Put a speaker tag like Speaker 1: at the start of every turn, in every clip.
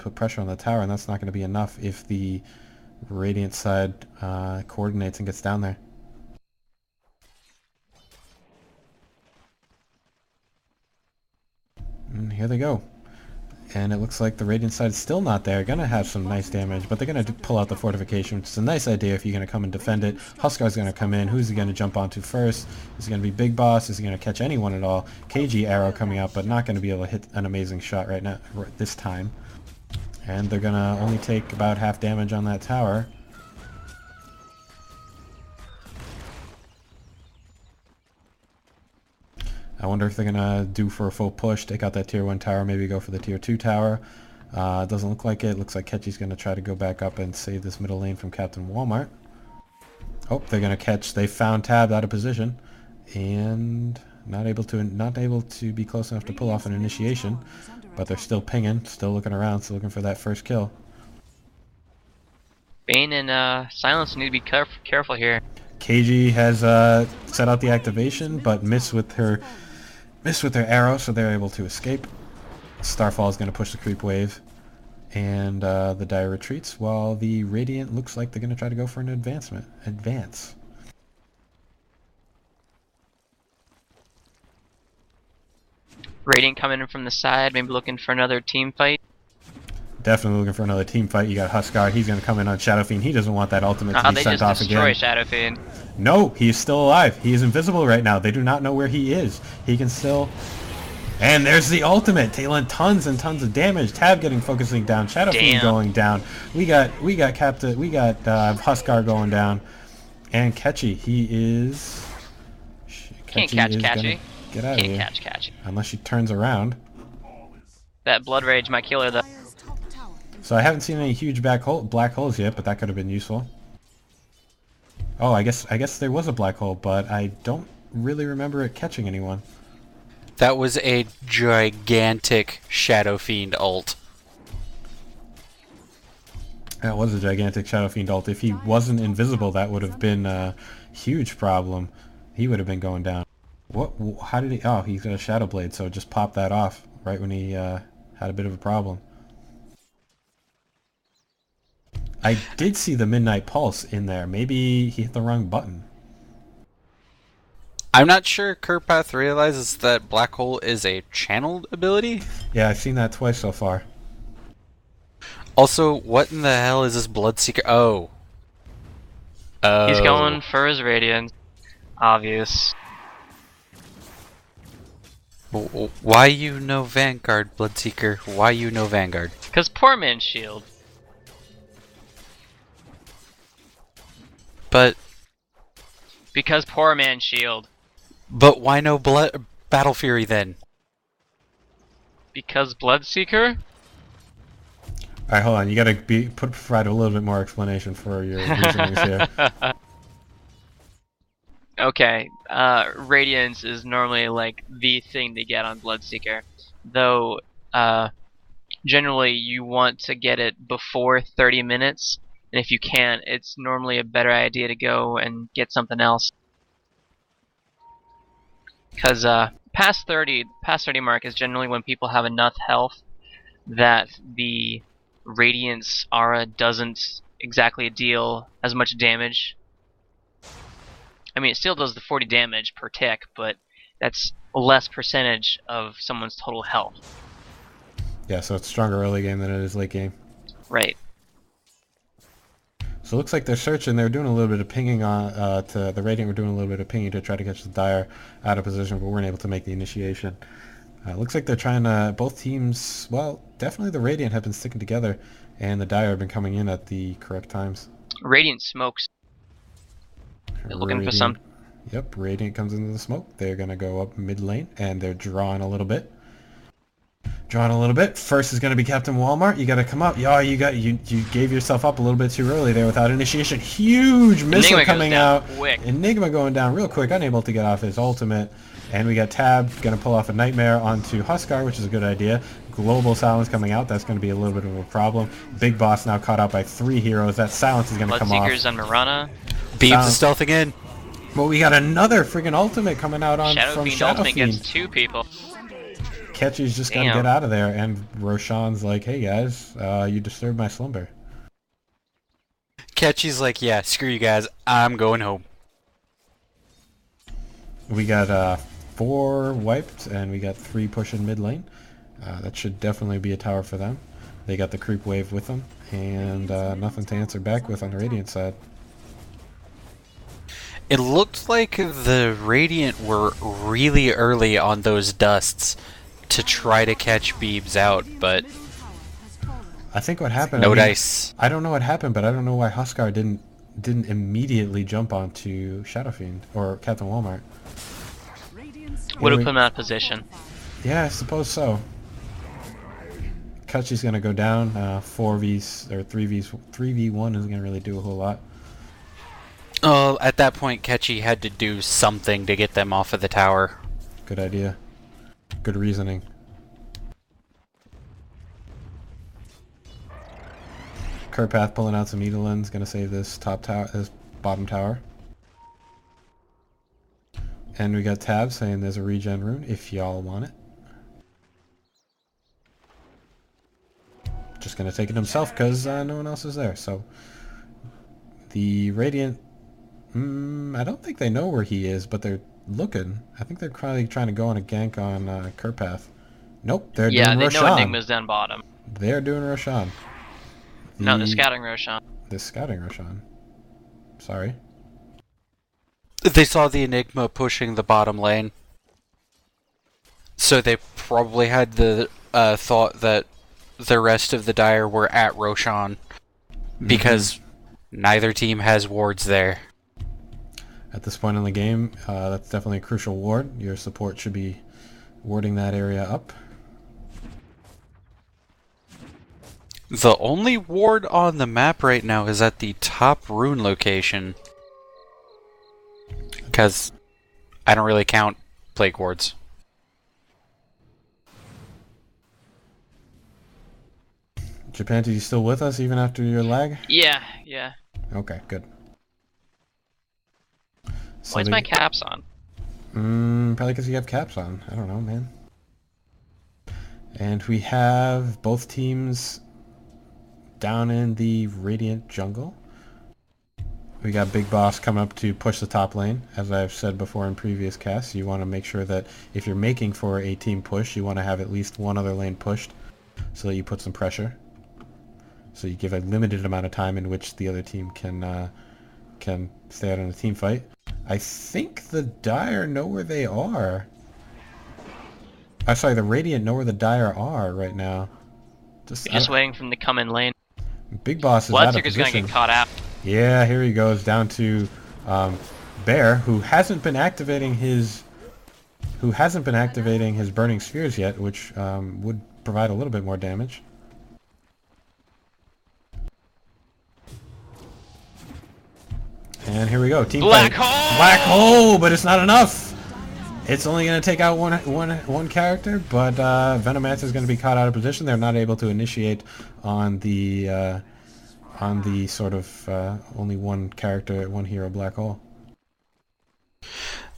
Speaker 1: put pressure on the tower, and that's not going to be enough if the Radiant side coordinates and gets down there. And here they go. And it looks like the Radiant side is still not there. Gonna have some nice damage, but they're gonna pull out the fortification, which is a nice idea if you're gonna come and defend it. Huskar's gonna come in. Who's he gonna jump onto first? Is he gonna be Big Boss? Is he gonna catch anyone at all? KG arrow coming out, but not gonna be able to hit an amazing shot right now, this time. And they're gonna only take about half damage on that tower. I wonder if they're gonna do for a full push, take out that tier 1 tower, maybe go for the tier 2 tower. It doesn't look like it. Looks like Ketchy's gonna try to go back up and save this middle lane from Captain Walmart. Oh, they're gonna catch. They found Tab out of position and not able to be close enough to pull off an initiation, but they're still pinging, still looking around, still looking for that first kill.
Speaker 2: Bane and Silence need to be careful here.
Speaker 1: KG has set out the activation, but missed with her arrow, so they're able to escape. Starfall is going to push the creep wave, and the Dire retreats, while the Radiant looks like they're going to try to go for an advance.
Speaker 2: Radiant coming in from the side, maybe looking for another team fight.
Speaker 1: Definitely looking for another team fight. You got Huskar. He's going to come in on Shadow Fiend. He doesn't want that ultimate to be sent off again.
Speaker 2: They just destroy Shadow Fiend.
Speaker 1: No, he is still alive. He is invisible right now. They do not know where he is. He can still... And there's the ultimate. Taking tons and tons of damage. Tab focusing down. Shadow Fiend going down. We got Huskar going down. And Ketchy. He is...
Speaker 2: Can't catch Ketchy.
Speaker 1: Get out of here.
Speaker 2: Can't catch Ketchy.
Speaker 1: Unless she turns around.
Speaker 2: That Blood Rage might kill her though.
Speaker 1: So I haven't seen any huge black holes yet, but that could have been useful. Oh, I guess there was a black hole, but I don't really remember it catching anyone.
Speaker 3: That was a gigantic Shadow Fiend ult.
Speaker 1: That was a gigantic Shadow Fiend ult. If he wasn't invisible, that would have been a huge problem. He would have been going down. What? How did he... Oh, he's got a Shadow Blade, so just pop that off right when he had a bit of a problem. I did see the Midnight Pulse in there. Maybe he hit the wrong button.
Speaker 3: I'm not sure Kurpath realizes that Black Hole is a channeled ability.
Speaker 1: Yeah, I've seen that twice so far.
Speaker 3: Also, what in the hell is this Bloodseeker? Oh.
Speaker 2: He's going for his Radiance. Obvious.
Speaker 3: Why you no Vanguard, Bloodseeker? Why you no Vanguard?
Speaker 2: Because poor man's shield.
Speaker 3: But...
Speaker 2: Because poor man's shield.
Speaker 3: But why no Battle Fury then?
Speaker 2: Because Bloodseeker?
Speaker 1: Alright, hold on. You gotta provide a little bit more explanation for your reasonings here.
Speaker 2: Okay, Radiance is normally like the thing to get on Bloodseeker. Though, generally you want to get it before 30 minutes. And if you can't, it's normally a better idea to go and get something else. Because past 30 mark is generally when people have enough health that the Radiance aura doesn't exactly deal as much damage. I mean, it still does the 40 damage per tick, but that's less percentage of someone's total health.
Speaker 1: Yeah, so it's stronger early game than it is late game.
Speaker 2: Right.
Speaker 1: So it looks like they're searching. They're doing a little bit of pinging on to the Radiant. We're doing a little bit of pinging to try to catch the Dire out of position, but weren't able to make the initiation. Looks like they're trying to... Both teams... Well, definitely the Radiant have been sticking together, and the Dire have been coming in at the correct times.
Speaker 2: Radiant smokes. They're looking for some...
Speaker 1: Yep, Radiant comes into the smoke. They're going to go up mid lane, and they're drawing a little bit. First is going to be Captain Walmart. You got to come up. Yeah, you gave yourself up a little bit too early there without initiation. Huge missile coming out.
Speaker 2: Quick.
Speaker 1: Enigma going down real quick, unable to get off his ultimate. And we got Tab going to pull off a Nightmare onto Huskar, which is a good idea. Global Silence coming out. That's going to be a little bit of a problem. Big Boss now caught out by 3 heroes. That Silence is going to come off.
Speaker 2: Bloodseekers on Mirana.
Speaker 3: Beam the stealth again.
Speaker 1: Well, we got another friggin' ultimate coming out on
Speaker 2: Shadow
Speaker 1: from
Speaker 2: Fiend
Speaker 1: Shadow
Speaker 2: ultimate
Speaker 1: Fiend.
Speaker 2: gets 2 people.
Speaker 1: Catchy's just got to
Speaker 2: Damn.
Speaker 1: get out of there, and Roshan's like, hey guys, you disturbed my slumber.
Speaker 3: Catchy's like, yeah, screw you guys, I'm going home.
Speaker 1: We got 4 wiped, and we got 3 pushing mid lane. That should definitely be a tower for them. They got the creep wave with them, and nothing to answer back with on the Radiant side.
Speaker 3: It looked like the Radiant were really early on those dusts to try to catch Beebs out, but
Speaker 1: I think what happened...
Speaker 3: no dice.
Speaker 1: I don't know what happened, but I don't know why Huskar didn't immediately jump onto Shadow Fiend or Captain Walmart.
Speaker 2: Would have put him out of position.
Speaker 1: Yeah, I suppose so. Kachi's gonna go down. 4vs or 3v1 isn't gonna really do a whole lot.
Speaker 3: Oh, at that point, Catchy had to do something to get them off of the tower.
Speaker 1: Good idea. Good reasoning. Kerpath pulling out some Edelin's gonna save this top tower, this bottom tower. And we got Tab saying there's a regen rune if y'all want it. Just gonna take it himself because no one else is there. So the Radiant, I don't think they know where he is, but they're looking. I think they're probably trying to go on a gank on Kerpath. Nope, they're doing Roshan.
Speaker 2: Yeah, they know Enigma's down bottom.
Speaker 1: They're doing Roshan.
Speaker 2: No, they're scouting Roshan.
Speaker 1: They're scouting Roshan. Sorry.
Speaker 3: They saw the Enigma pushing the bottom lane, so they probably had the thought that the rest of the Dire were at Roshan, because neither team has wards there.
Speaker 1: At this point in the game, that's definitely a crucial ward. Your support should be warding that area up.
Speaker 3: The only ward on the map right now is at the top rune location, because I don't really count plague wards.
Speaker 1: Japanties, you still with us even after your lag?
Speaker 2: Yeah.
Speaker 1: Okay, good. So
Speaker 2: Why is my caps on?
Speaker 1: probably because you have caps on. I don't know, man. And we have both teams down in the Radiant jungle. We got Big Boss coming up to push the top lane. As I've said before in previous casts, you want to make sure that if you're making for a team push, you want to have at least one other lane pushed so that you put some pressure. So you give a limited amount of time in which the other team can stay out in a team fight. I think the Dire know where they are. I'm sorry, the Radiant know where the Dire are right now.
Speaker 2: Just waiting for them to come in lane.
Speaker 1: Big Boss is out of
Speaker 2: Bloodseeker's
Speaker 1: position.
Speaker 2: gonna get caught out.
Speaker 1: Yeah, here he goes down to Bear, who hasn't been activating his burning spheres yet, which would provide a little bit more damage. And here we go, team
Speaker 2: Black
Speaker 1: fight.
Speaker 2: hole!
Speaker 1: Black hole, but it's not enough. It's only going to take out one character, but Venomancer is going to be caught out of position. They're not able to initiate on the sort of only one character, one hero black hole.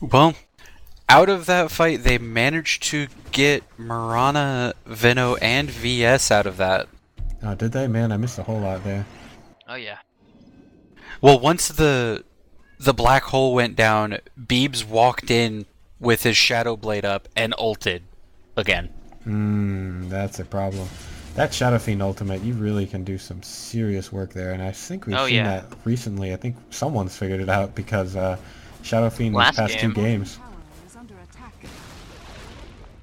Speaker 3: Well, out of that fight, they managed to get Mirana, Veno, and VS out of that.
Speaker 1: Oh, did they? Man, I missed a whole lot there.
Speaker 2: Oh yeah.
Speaker 3: Well, once the black hole went down, Beebs walked in with his Shadow Blade up and ulted again.
Speaker 1: That's a problem. That Shadow Fiend ultimate, you really can do some serious work there, and I think we've seen that recently. I think someone's figured it out because Shadow Fiend these past 2 games.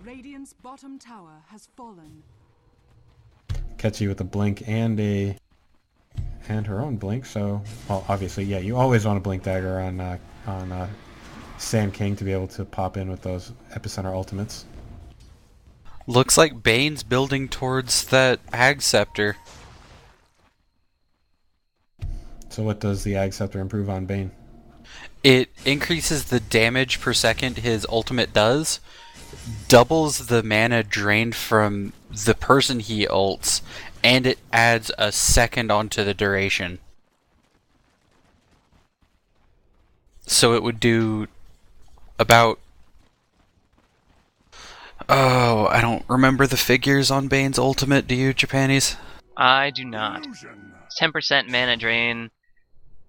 Speaker 4: Radiant's bottom tower has fallen.
Speaker 1: Catchy with a blink and her own blink. So, well, obviously, yeah, you always want a blink dagger on Sand King to be able to pop in with those epicenter ultimates.
Speaker 3: Looks like Bane's building towards that Ag Scepter.
Speaker 1: So what does the Ag Scepter improve on Bane?
Speaker 3: It increases the damage per second his ultimate does, doubles the mana drained from the person he ults, and it adds a second onto the duration. So it would do about Oh, I don't remember the figures on Bane's ultimate, do you, Japanese?
Speaker 2: I do not. It's 10% mana drain.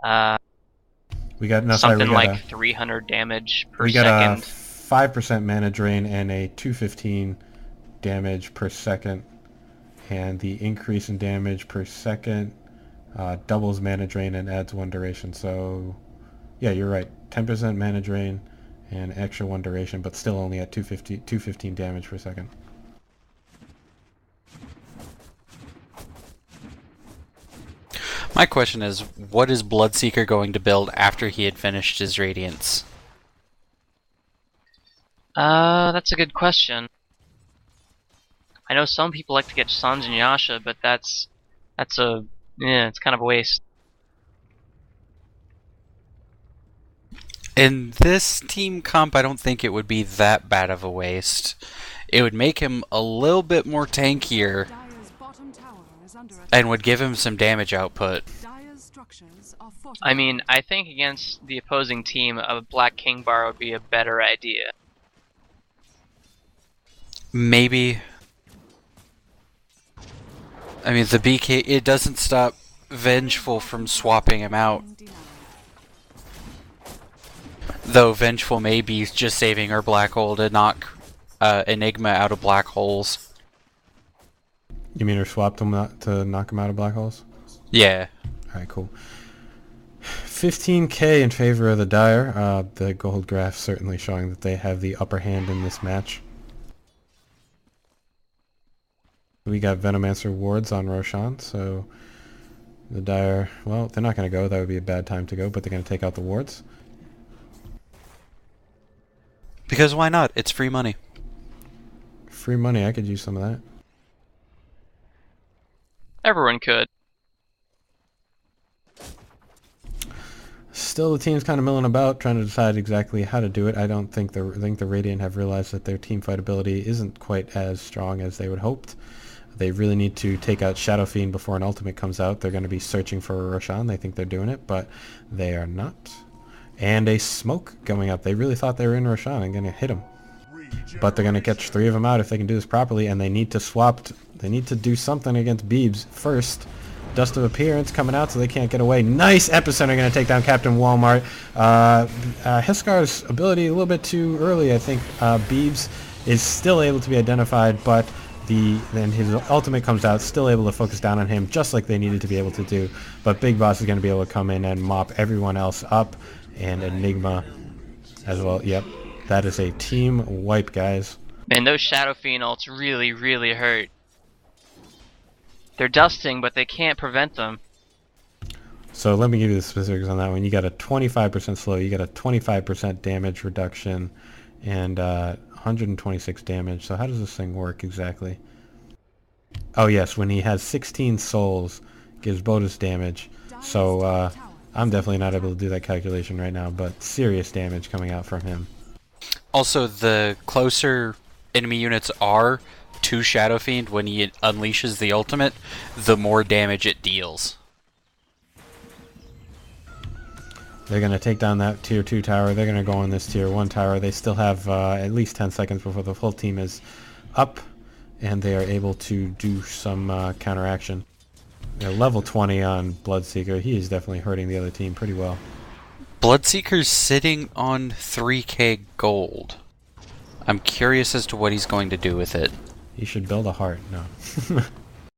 Speaker 1: We got no,
Speaker 2: Something
Speaker 1: sorry, we got
Speaker 2: like 300 damage per
Speaker 1: we got
Speaker 2: second.
Speaker 1: a 5% mana drain and a 215 damage per second, and the increase in damage per second doubles mana drain and adds 1 duration. So yeah, you're right. 10% mana drain and extra 1 duration, but still only at 215 damage per second.
Speaker 3: My question is, what is Bloodseeker going to build after he had finished his Radiance?
Speaker 2: That's a good question. I know some people like to get Sanj and Yasha, but it's kind of a waste.
Speaker 3: In this team comp, I don't think it would be that bad of a waste. It would make him a little bit more tankier
Speaker 4: Dire's bottom tower is under attack.
Speaker 3: and would give him some damage output.
Speaker 4: Dire's structures are fortified.
Speaker 2: I mean, I think against the opposing team, a Black King Bar would be a better idea.
Speaker 3: Maybe. I mean, the BK, it doesn't stop Vengeful from swapping him out. Though Vengeful may be just saving her black hole to knock Enigma out of black holes.
Speaker 1: You mean her swapped him to knock him out of black holes?
Speaker 3: Yeah.
Speaker 1: Alright, cool. 15k in favor of the Dire. The gold graph certainly showing that they have the upper hand in this match. We got Venomancer wards on Roshan, so the Dire, well, they're not going to go. That would be a bad time to go, but they're going to take out the wards.
Speaker 3: Because why not? It's free money.
Speaker 1: Free money, I could use some of that.
Speaker 2: Everyone could.
Speaker 1: Still, the team's kind of milling about, trying to decide exactly how to do it. I don't think the Radiant have realized that their team fight ability isn't quite as strong as they would hoped. They really need to take out Shadow Fiend before an ultimate comes out. They're going to be searching for a Roshan. They think they're doing it, but they are not. And a smoke going up. They really thought they were in Roshan and going to hit him. But they're going to catch 3 of them out if they can do this properly, and they need to swap. They need to do something against Beebs first. Dust of Appearance coming out so they can't get away. Nice Epicenter going to take down Captain Walmart. Hiskar's ability a little bit too early, I think. Beebs is still able to be identified, but then his ultimate comes out, still able to focus down on him just like they needed to be able to do. But Big Boss is going to be able to come in and mop everyone else up, and Enigma as well. Yep, that is a team wipe, guys.
Speaker 2: Man, those Shadow Fiend ults really, really hurt. They're dusting, but they can't prevent them.
Speaker 1: So let me give you the specifics on that one. You got a 25% slow, you got a 25% damage reduction, and 126 damage. So how does this thing work exactly? Oh yes, when he has 16 souls, gives bonus damage. So I'm definitely not able to do that calculation right now, but serious damage coming out from him.
Speaker 3: Also, the closer enemy units are to Shadow Fiend when he unleashes the ultimate, the more damage it deals.
Speaker 1: They're going to take down that tier 2 tower. They're going to go on this tier 1 tower. They still have at least 10 seconds before the full team is up, and they are able to do some counteraction. Level 20 on Bloodseeker. He is definitely hurting the other team pretty well.
Speaker 3: Bloodseeker's sitting on 3k gold. I'm curious as to what he's going to do with it.
Speaker 1: He should build a heart. No.